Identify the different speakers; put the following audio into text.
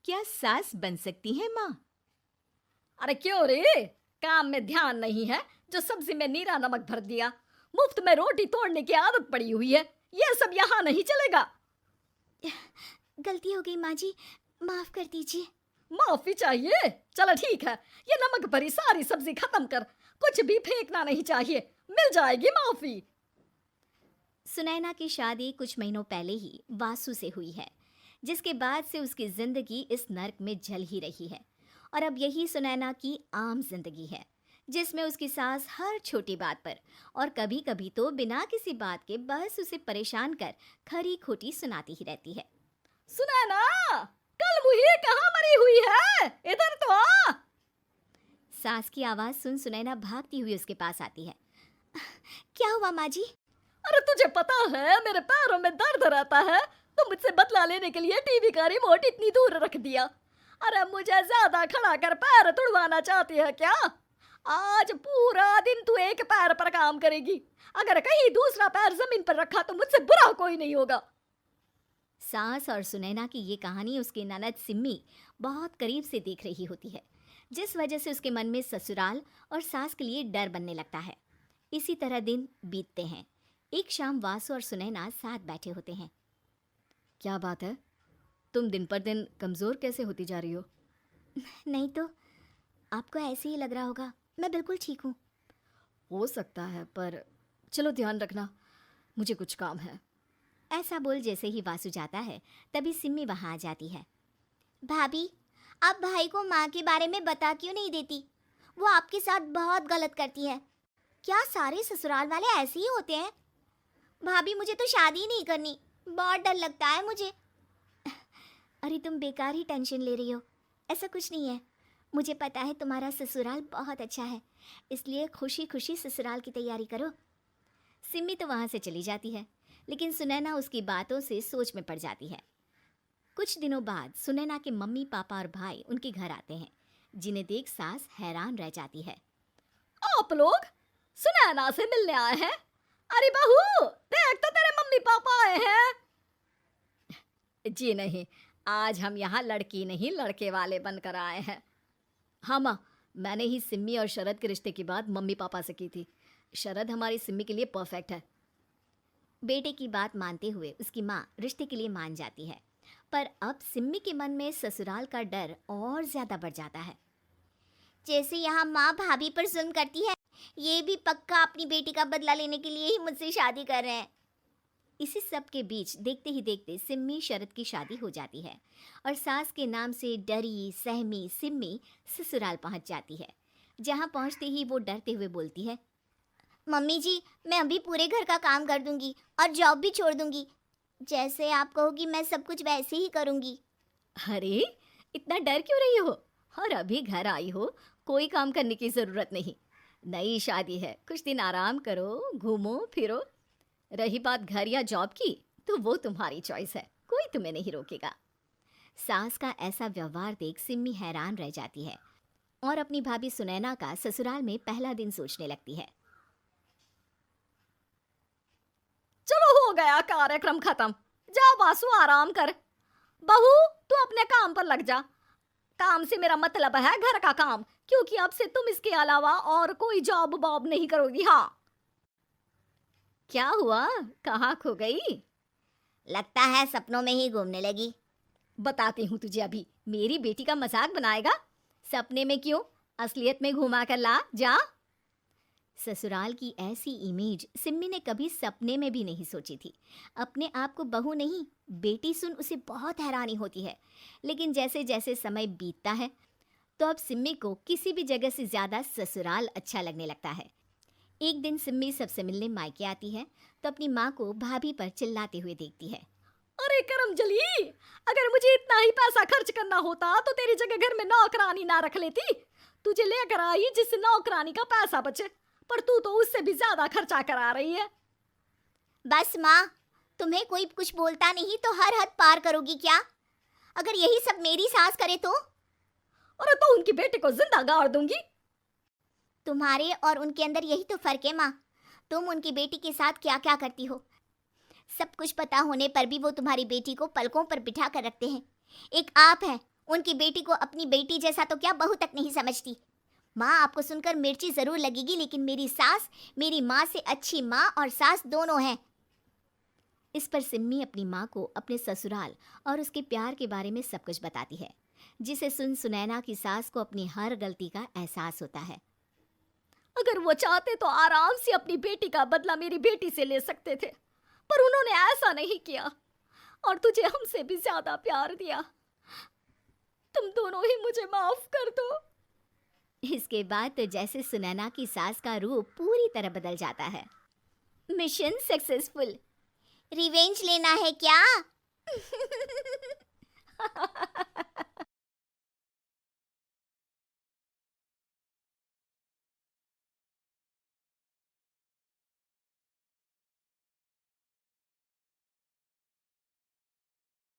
Speaker 1: क्या सास बन सकती है माँ?
Speaker 2: अरे क्यों रे? काम में ध्यान नहीं है जो सब्जी में नीरा नमक भर दिया। मुफ्त में रोटी तोड़ने की आदत पड़ी हुई है। ये सब यहाँ नहीं चलेगा।
Speaker 3: गलती हो गई माँ जी, माफ कर दीजिए।
Speaker 2: माफी चाहिए? चलो ठीक है, ये नमक भरी सारी सब्जी खत्म कर। कुछ भी फेंकना नहीं चाहिए, मिल जाएगी माफी।
Speaker 3: सुनैना की शादी कुछ महीनों पहले ही वासु से हुई है, जिसके बाद से उसकी जिंदगी इस नर्क में जल ही रही है। और अब यही सुनैना की आम जिंदगी है, जिसमें उसकी सास हर छोटी बात पर और कभी कभी तो बिना किसी बात के बस उसे परेशान कर खरी खोटी सुनाती ही रहती है।
Speaker 2: सुनैना, कल मुही कहाँ मरी हुई है? इधर तो आ।
Speaker 3: सास की आवाज सुन सुनैना भागती हुई उसके पास आती है। क्या हुआ माँ जी?
Speaker 2: अरे तुझे पता है मेरे पैरों में दर्द रहता है, तो मुझसे बदला लेने के लिए टीवी का रिमोट इतनी दूर रख दिया। अरे मुझे ज्यादा खड़ा कर पैर तुड़वाना चाहती है क्या? आज पूरा दिन तू एक पैर पर काम करेगी। अगर कहीं दूसरा पैर जमीन पर रखा तो मुझसे बुरा कोई नहीं होगा।
Speaker 3: सास और सुनैना की ये कहानी उसकी ननद सिम्मी बहुत करीब से देख रही होती है, जिस वजह से उसके मन में ससुराल और सास के लिए डर बनने लगता है। इसी तरह दिन बीतते हैं। एक शाम वासु और सुनैना साथ बैठे होते हैं।
Speaker 2: क्या बात है, तुम दिन पर दिन कमजोर कैसे होती जा रही हो?
Speaker 3: नहीं तो, आपको ऐसे ही लग रहा होगा, मैं बिल्कुल ठीक हूँ।
Speaker 2: हो सकता है, पर चलो ध्यान रखना, मुझे कुछ काम है।
Speaker 3: ऐसा बोल जैसे ही वासु जाता है, तभी सिम्मी वहां आ जाती है। भाभी, आप भाई को माँ के बारे में बता क्यों नहीं देती? वो आपके साथ बहुत गलत करती है। क्या सारे ससुराल वाले ऐसे ही होते हैं? भाभी, मुझे तो शादी नहीं करनी, बहुत डर लगता है मुझे। अरे तुम बेकार ही टेंशन ले रही हो, ऐसा कुछ नहीं है। मुझे पता है तुम्हारा ससुराल बहुत अच्छा है, इसलिए खुशी खुशी ससुराल की तैयारी करो। सिम्मी तो वहाँ से चली जाती है, लेकिन सुनैना उसकी बातों से सोच में पड़ जाती है। कुछ दिनों बाद सुनैना के मम्मी पापा और भाई उनके घर आते हैं, जिन्हें देख सास हैरान रह जाती है।
Speaker 2: आप लोग सुनैना से मिलने आए हैं? अरे बहू, देख तो तेरे मम्मी पापा आए हैं। जी नहीं, आज हम यहाँ लड़की नहीं लड़के वाले बनकर आए हैं। हाँ माँ, मैंने ही सिम्मी और शरद के रिश्ते की बात मम्मी पापा से की थी। शरद हमारी सिम्मी के लिए परफेक्ट है।
Speaker 3: बेटे की बात मानते हुए उसकी माँ रिश्ते के लिए मान जाती है, पर अब सिम्मी के मन में ससुराल का डर और ज्यादा बढ़ जाता है। जैसे यहाँ माँ भाभी पर जुल्म करती है, ये भी पक्का अपनी बेटी का बदला लेने के लिए ही मुझसे शादी कर रहे हैं। इसी सब के बीच देखते ही देखते सिम्मी शरद की शादी हो जाती है और सास के नाम से डरी सहमी सिम्मी ससुराल पहुंच जाती है। जहां पहुंचते ही वो डरते हुए बोलती है, मम्मी जी, मैं अभी पूरे घर का काम कर दूंगी और जॉब भी छोड़ दूंगी। जैसे आप कहोगी मैं सब कुछ वैसे ही करूंगी।
Speaker 2: अरे, इतना डर क्यों रही हो? और अभी घर आई हो, कोई काम करने की जरूरत नहीं। नई शादी है, कुछ दिन आराम करो, घूमो फिरो। रही बात घर या जॉब की, तो वो तुम्हारी चॉइस है, कोई तुम्हें नहीं रोकेगा।
Speaker 3: सास का ऐसा व्यवहार देख सिम्मी हैरान रह जाती है और अपनी भाभी सुनैना का ससुराल में पहला दिन सोचने लगती है।
Speaker 2: चलो, हो गया कार्यक्रम खत्म। जा वासु, आराम कर। बहू, तू अपने काम पर लग जा। काम से मेरा मतलब है घर का काम, क्योंकि अब से तुम इसके अलावा और कोई जॉब बॉब नहीं करोगी। हाँ। क्या हुआ, कहाँ खो गई?
Speaker 3: लगता है सपनों में ही घूमने लगी।
Speaker 2: बताती हूँ तुझे अभी। मेरी बेटी का मजाक बनाएगा? सपने में क्यों, असलियत में घुमा कर ला। जा।
Speaker 3: ससुराल की ऐसी इमेज सिम्मी ने कभी सपने में भी नहीं सोची थी। अपने आप को बहू नहीं, बेटी सुन उसे बहुत हैरानी होती है। लेकिन जैसे जैसे समय बीतता है, तो अब सिम्मी को किसी भी जगह से ज्यादा ससुराल अच्छा लगने लगता है। एक दिन सिम्मी सबसे मिलने मायके आती है, तो अपनी माँ को भाभी पर चिल्लाते हुए देखती है।
Speaker 2: अरे करमजली, अगर मुझे इतना ही पैसा खर्च करना होता तो तेरी जगह घर में नौकरानी ना रख लेती। तुझे लेकर आई जिससे नौकरानी का पैसा बचे, पर तू तो उससे भी ज्यादा खर्चा करा रही है।
Speaker 3: बस माँ, तुम्हें कोई कुछ बोलता नहीं तो हर हद पार करोगी क्या? अगर यही सब मेरी सास करे तो?
Speaker 2: और तो उनकी बेटे को जिंदा गाड़ दूंगी।
Speaker 3: तुम्हारे और उनके अंदर यही तो फर्क है माँ। तुम उनकी बेटी के साथ क्या क्या करती हो, सब कुछ पता होने पर भी वो तुम्हारी बेटी को पलकों पर बिठा कर रखते हैं। एक आप हैं, उनकी बेटी को अपनी बेटी जैसा तो क्या बहू तक नहीं समझती। माँ, आपको सुनकर मिर्ची जरूर लगेगी, लेकिन मेरी सास मेरी माँ से अच्छी माँ और सास दोनों हैं।
Speaker 2: इस पर सिम्मी अपनी माँ को अपने ससुराल और उसके प्यार के बारे में सब कुछ बताती है, जिसे सुन सुनैना की सास को अपनी हर गलती का एहसास होता है।
Speaker 1: अगर वो चाहते तो आराम से अपनी बेटी का बदला मेरी बेटी से ले सकते थे, पर उन्होंने ऐसा नहीं किया और तुझे हमसे भी ज्यादा प्यार दिया। तुम दोनों ही मुझे माफ कर दो।
Speaker 2: इसके बाद तो जैसे सुनैना की सास का रूप पूरी तरह बदल जाता है। Mission successful.
Speaker 3: रिवेंज लेना है क्या?